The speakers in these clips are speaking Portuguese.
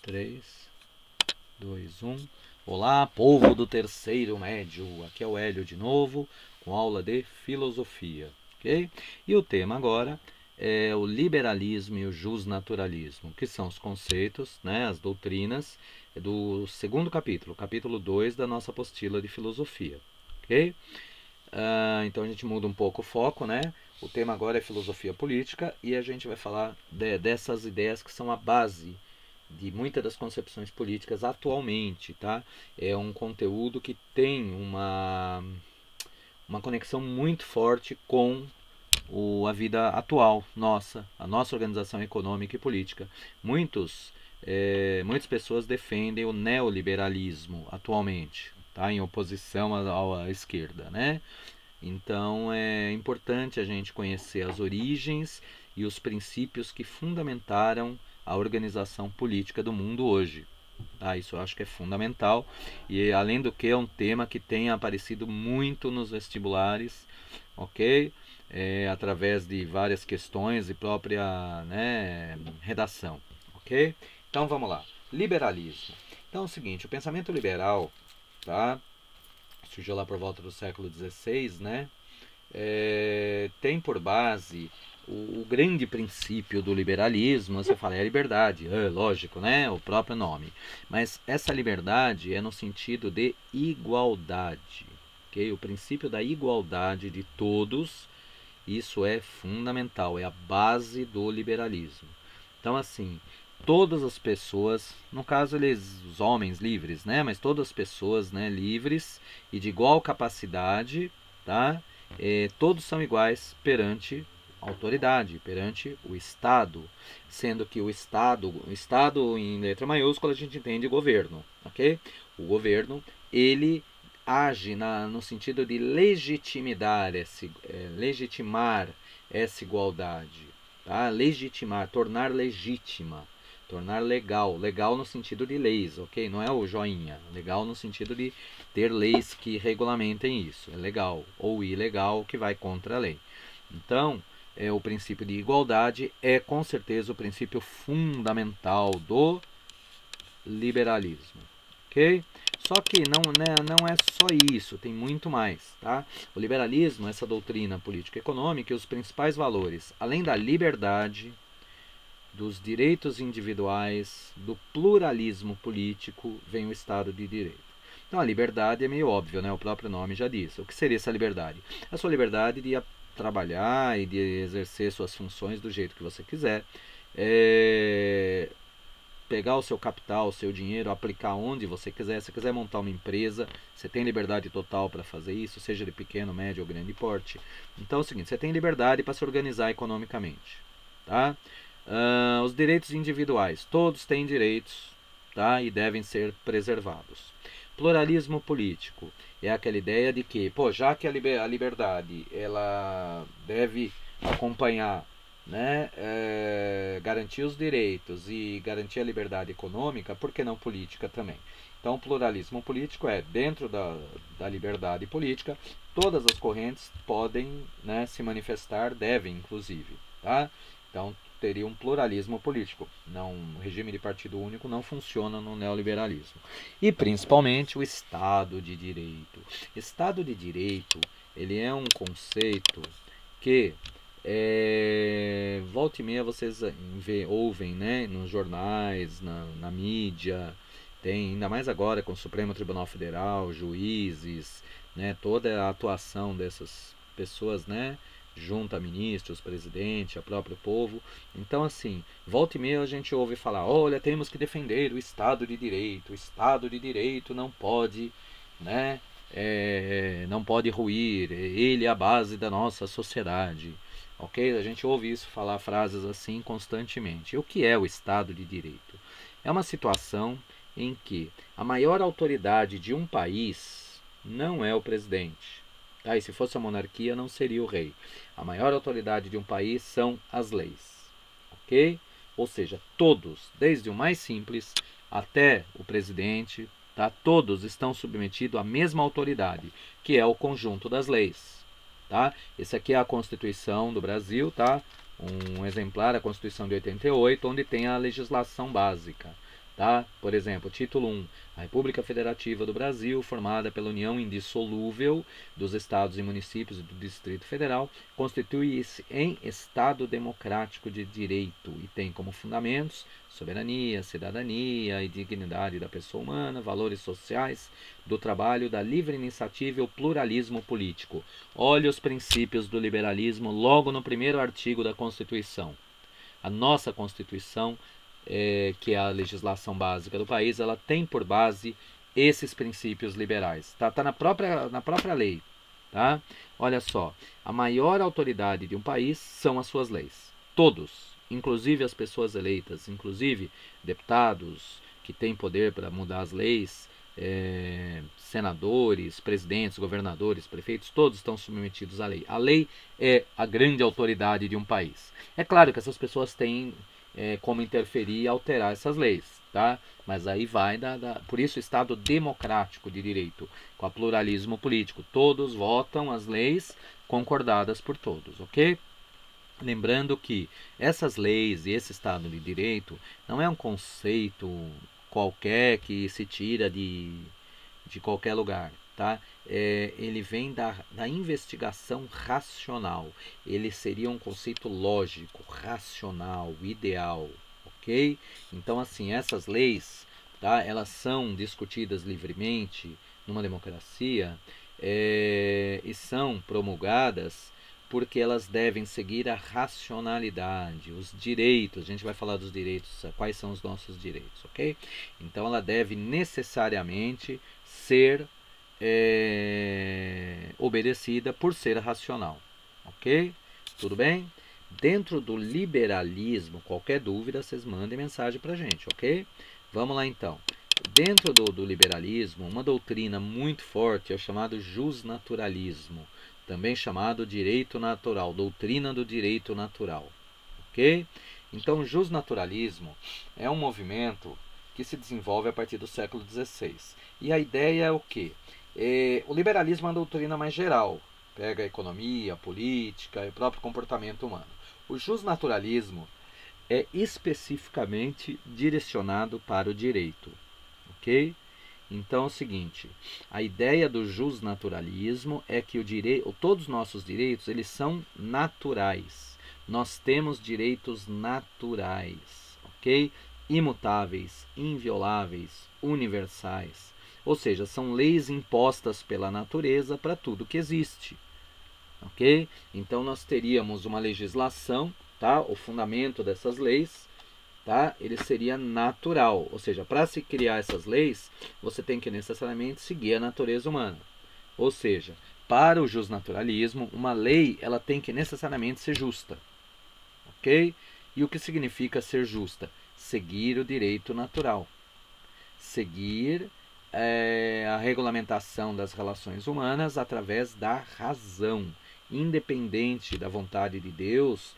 3, 2, 1. Olá, povo do terceiro médio. Aqui é o Hélio de novo, com aula de filosofia, ok? E o tema agora é o liberalismo e o justnaturalismo, que são os conceitos, né, as doutrinas do segundo capítulo, capítulo 2 da nossa apostila de filosofia, ok? Então a gente muda um pouco o foco, né? O tema agora é filosofia política e a gente vai falar dessas ideias que são a base de muitas das concepções políticas atualmente, tá? É um conteúdo que tem uma conexão muito forte com a vida atual nossa, a nossa organização econômica e política. Muitas pessoas defendem o neoliberalismo atualmente, tá? Em oposição à esquerda, né? Então é importante a gente conhecer as origens e os princípios que fundamentaram a organização política do mundo hoje. Isso eu acho que é fundamental. E além do que é um tema que tem aparecido muito nos vestibulares, ok? Através de várias questões e própria, né, redação, ok? Então vamos lá. Liberalismo. Então é o seguinte, o pensamento liberal, tá? Surgiu lá por volta do século XVI, né? Tem por base o grande princípio do liberalismo. Você fala, é a liberdade, lógico, né? O próprio nome. Mas essa liberdade é no sentido de igualdade, ok? O princípio da igualdade de todos, isso é fundamental, é a base do liberalismo. Então, assim, todas as pessoas, no caso os homens livres, né? Mas todas as pessoas, né, livres e de igual capacidade, tá? Todos são iguais perante a autoridade, perante o Estado, sendo que o Estado em letra maiúscula a gente entende governo, ok? O governo, ele age no sentido de legitimar essa igualdade, tá? Legitimar, tornar legítima, tornar legal, legal no sentido de leis, ok? Não é o joinha, legal no sentido de ter leis que regulamentem isso, é legal, ou ilegal que vai contra a lei. Então, o princípio de igualdade é com certeza o princípio fundamental do liberalismo, ok? Só que não é só isso, tem muito mais, tá? O liberalismo, essa doutrina política econômica e os principais valores, além da liberdade, dos direitos individuais, do pluralismo político, vem o Estado de Direito. Então a liberdade é meio óbvio, né? O próprio nome já diz. O que seria essa liberdade? A sua liberdade de trabalhar e de exercer suas funções do jeito que você quiser. Pegar o seu capital, o seu dinheiro, aplicar onde você quiser. Se você quiser montar uma empresa, você tem liberdade total para fazer isso, seja de pequeno, médio ou grande porte. Então é o seguinte, você tem liberdade para se organizar economicamente, tá? Os direitos individuais, todos têm direitos, tá? E devem ser preservados. Pluralismo político é aquela ideia de que, já que a liberdade ela deve acompanhar, né, garantir os direitos e garantir a liberdade econômica, por que não política também? Então, o pluralismo político é, dentro da liberdade política, todas as correntes podem, né, se manifestar, devem, inclusive, tá? Então, teria um pluralismo político. O regime de partido único não funciona no neoliberalismo. E, principalmente, o Estado de Direito. Estado de Direito, ele é um conceito que volta e meia vocês ouvem, né, nos jornais, na mídia, tem ainda mais agora com o Supremo Tribunal Federal, juízes, né, toda a atuação dessas pessoas, né, junto a ministros, presidente, a próprio povo. Então, assim, volta e meia a gente ouve falar, olha, temos que defender o Estado de Direito. O Estado de Direito não pode, né, não pode ruir, ele é a base da nossa sociedade. Ok? A gente ouve isso, falar frases assim constantemente. E o que é o Estado de Direito? É uma situação em que a maior autoridade de um país não é o presidente. E se fosse a monarquia, não seria o rei. A maior autoridade de um país são as leis. Ok? Ou seja, todos, desde o mais simples até o presidente, tá? Todos estão submetidos à mesma autoridade, que é o conjunto das leis. Tá? Esse aqui é a Constituição do Brasil, tá? Um exemplar, a Constituição de 88, onde tem a legislação básica. Tá? Por exemplo, título 1, a República Federativa do Brasil, formada pela união indissolúvel dos estados e municípios e do Distrito Federal, constitui-se em Estado democrático de direito e tem como fundamentos soberania, cidadania e dignidade da pessoa humana, valores sociais, do trabalho, da livre iniciativa e o pluralismo político. Olha os princípios do liberalismo logo no primeiro artigo da Constituição. A nossa Constituição, que é a legislação básica do país, ela tem por base esses princípios liberais. Tá na própria lei. Tá? Olha só, a maior autoridade de um país são as suas leis. Todos, inclusive as pessoas eleitas, inclusive deputados que têm poder para mudar as leis, senadores, presidentes, governadores, prefeitos, todos estão submetidos à lei. A lei é a grande autoridade de um país. É claro que essas pessoas têm como interferir e alterar essas leis, tá? Mas aí vai por isso o Estado democrático de direito, com o pluralismo político. Todos votam as leis concordadas por todos, ok? Lembrando que essas leis e esse Estado de direito não é um conceito qualquer que se tira de qualquer lugar, tá? Ele vem da investigação racional. Ele seria um conceito lógico, racional, ideal, ok? Então, assim, essas leis, tá? Elas são discutidas livremente numa democracia e são promulgadas porque elas devem seguir a racionalidade, os direitos. A gente vai falar dos direitos, quais são os nossos direitos, ok? Então ela deve necessariamente ser obedecida por ser racional, ok? Tudo bem? Dentro do liberalismo, qualquer dúvida, vocês mandem mensagem para a gente, ok? Vamos lá então. Dentro do liberalismo, uma doutrina muito forte é o chamado justnaturalismo, também chamado direito natural, doutrina do direito natural, ok? Então, o justnaturalismo é um movimento que se desenvolve a partir do século XVI. E a ideia é o quê? O liberalismo é uma doutrina mais geral, pega a economia, a política e o próprio comportamento humano. O justnaturalismo é especificamente direcionado para o direito, ok? Então é o seguinte, a ideia do justnaturalismo é que todos os nossos direitos eles são naturais. Nós temos direitos naturais, ok? Imutáveis, invioláveis, universais. Ou seja, são leis impostas pela natureza para tudo que existe, ok? Então nós teríamos uma legislação, tá? O fundamento dessas leis, tá? Ele seria natural, ou seja, para se criar essas leis, você tem que necessariamente seguir a natureza humana. Ou seja, para o justnaturalismo, uma lei ela tem que necessariamente ser justa, ok? E o que significa ser justa? Seguir o direito natural, seguir a regulamentação das relações humanas através da razão, independente da vontade de Deus.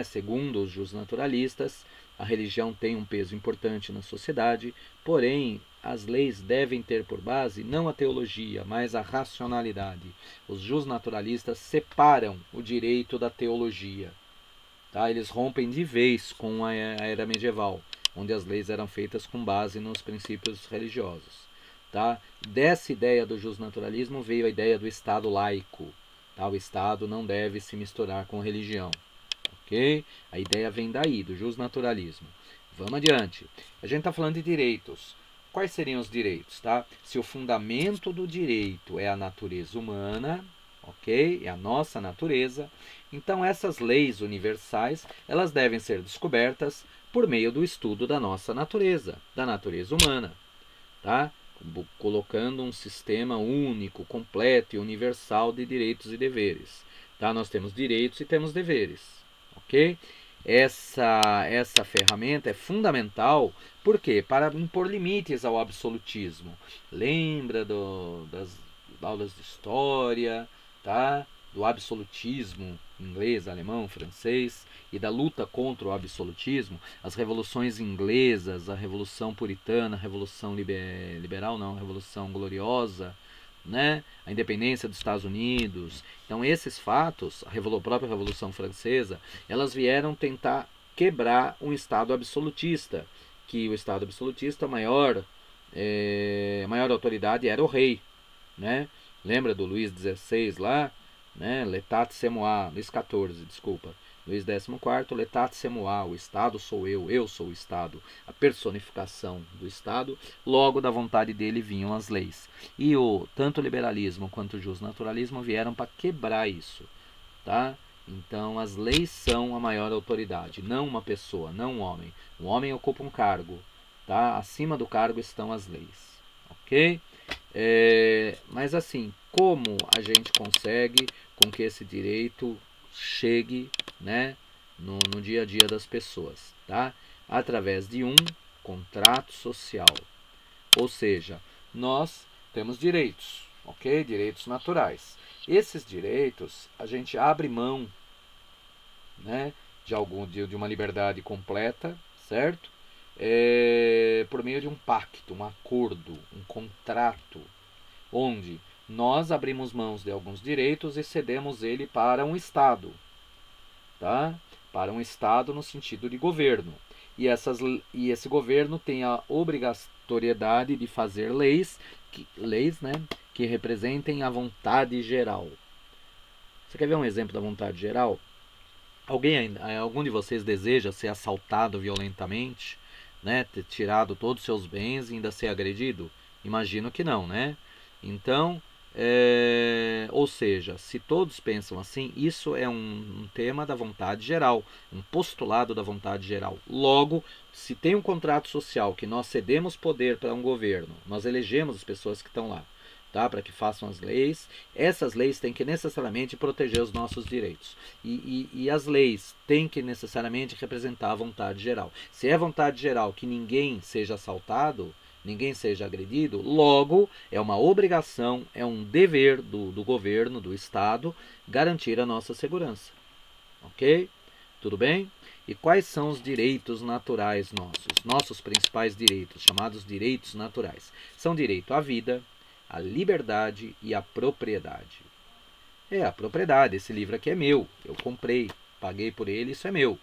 Segundo os justnaturalistas, a religião tem um peso importante na sociedade, porém as leis devem ter por base não a teologia, mas a racionalidade. Os justnaturalistas separam o direito da teologia, tá? Eles rompem de vez com a era medieval, onde as leis eram feitas com base nos princípios religiosos, tá? Dessa ideia do justnaturalismo veio a ideia do Estado laico. Tá? O Estado não deve se misturar com religião, ok? A ideia vem daí, do justnaturalismo. Vamos adiante. A gente está falando de direitos. Quais seriam os direitos? Tá? Se o fundamento do direito é a natureza humana, ok? É a nossa natureza, então essas leis universais elas devem ser descobertas por meio do estudo da nossa natureza, da natureza humana, tá? Colocando um sistema único, completo e universal de direitos e deveres, tá? Nós temos direitos e temos deveres, ok? Essa ferramenta é fundamental, por quê? Para impor limites ao absolutismo. Lembra das aulas de história, tá? Do absolutismo inglês, alemão, francês, e da luta contra o absolutismo, as revoluções inglesas, a Revolução Puritana, a Revolução Liberal, não, a Revolução Gloriosa, né? A independência dos Estados Unidos. Então esses fatos, a própria Revolução Francesa, elas vieram tentar quebrar um Estado absolutista, que o Estado absolutista, a maior autoridade era o rei, né? Lembra do Luís XVI lá, né? Letat semoi, Luís XIV, desculpa. Luís XIV, Letat semoi, o Estado sou eu sou o Estado, a personificação do Estado, logo da vontade dele vinham as leis. E tanto o liberalismo quanto o justnaturalismo vieram para quebrar isso, tá? Então as leis são a maior autoridade, não uma pessoa, não um homem. O homem ocupa um cargo, tá? Acima do cargo estão as leis, ok? Mas assim, como a gente consegue com que esse direito chegue, né, no dia a dia das pessoas, tá? Através de um contrato social. Ou seja, nós temos direitos, ok? Direitos naturais. Esses direitos a gente abre mão, né, de uma liberdade completa, certo? Por meio de um pacto, um acordo, um contrato, onde nós abrimos mãos de alguns direitos e cedemos ele para um Estado, tá? Para um Estado no sentido de governo. E esse governo tem a obrigatoriedade de fazer leis, né, que representem a vontade geral. Você quer ver um exemplo da vontade geral? Algum de vocês deseja ser assaltado violentamente, né, ter tirado todos os seus bens e ainda ser agredido? Imagino que não, né? Então, ou seja, se todos pensam assim, isso é um tema da vontade geral, um postulado da vontade geral. Logo, se tem um contrato social que nós cedemos poder para um governo, nós elegemos as pessoas que estão lá, tá, para que façam as leis, essas leis têm que necessariamente proteger os nossos direitos. E as leis têm que necessariamente representar a vontade geral. Se é vontade geral que ninguém seja assaltado, ninguém seja agredido, logo é uma obrigação, é um dever do governo, do Estado, garantir a nossa segurança. Ok? Tudo bem? E quais são os direitos naturais nossos? Nossos principais direitos, chamados direitos naturais. São direito à vida, à liberdade e à propriedade. A propriedade, esse livro aqui é meu, eu comprei, paguei por ele, isso é meu.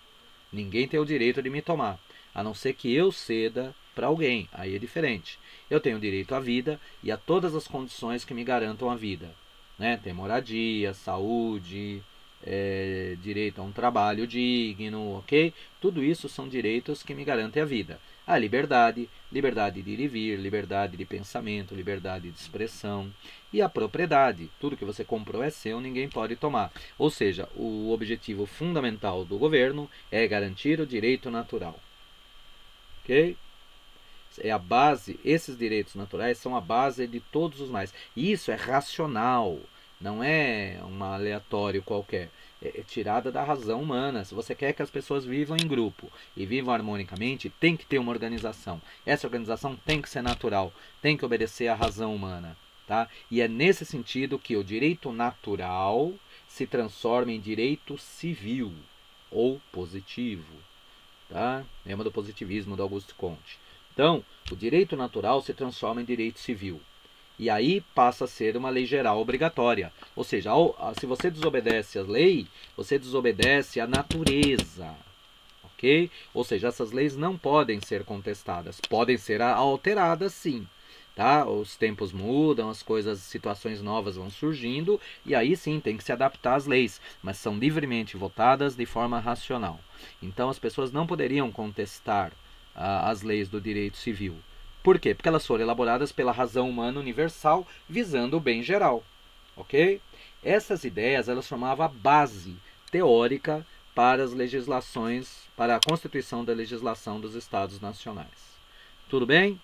Ninguém tem o direito de me tomar, a não ser que eu ceda para alguém, aí é diferente. Eu tenho direito à vida e a todas as condições que me garantam a vida, né? Tem moradia, saúde, direito a um trabalho digno, ok? Tudo isso são direitos que me garantem a vida. A liberdade, liberdade de ir e vir, liberdade de pensamento, liberdade de expressão. E a propriedade, tudo que você comprou é seu, ninguém pode tomar. Ou seja, o objetivo fundamental do governo é garantir o direito natural. Ok? É a base, esses direitos naturais são a base de todos os mais. E isso é racional, não é um aleatório qualquer. É tirada da razão humana. Se você quer que as pessoas vivam em grupo e vivam harmonicamente, tem que ter uma organização. Essa organização tem que ser natural, tem que obedecer à razão humana. Tá? E é nesse sentido que o direito natural se transforma em direito civil ou positivo. Tá? Lembra do positivismo do Auguste Comte. Então, o direito natural se transforma em direito civil. E aí passa a ser uma lei geral obrigatória. Ou seja, se você desobedece à lei, você desobedece à natureza. Ok? Ou seja, essas leis não podem ser contestadas. Podem ser alteradas, sim. Tá? Os tempos mudam, situações novas vão surgindo, e aí sim tem que se adaptar às leis, mas são livremente votadas de forma racional. Então as pessoas não poderiam contestar as leis do direito civil. Por quê? Porque elas foram elaboradas pela razão humana universal, visando o bem geral. Ok? Essas ideias elas formavam a base teórica para as legislações, para a constituição da legislação dos Estados nacionais. Tudo bem?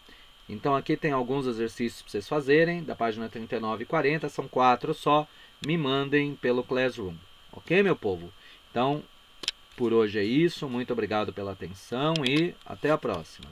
Então aqui tem alguns exercícios para vocês fazerem, da página 39 e 40, são 4 só, me mandem pelo Classroom. Ok, meu povo? Então, por hoje é isso, muito obrigado pela atenção e até a próxima.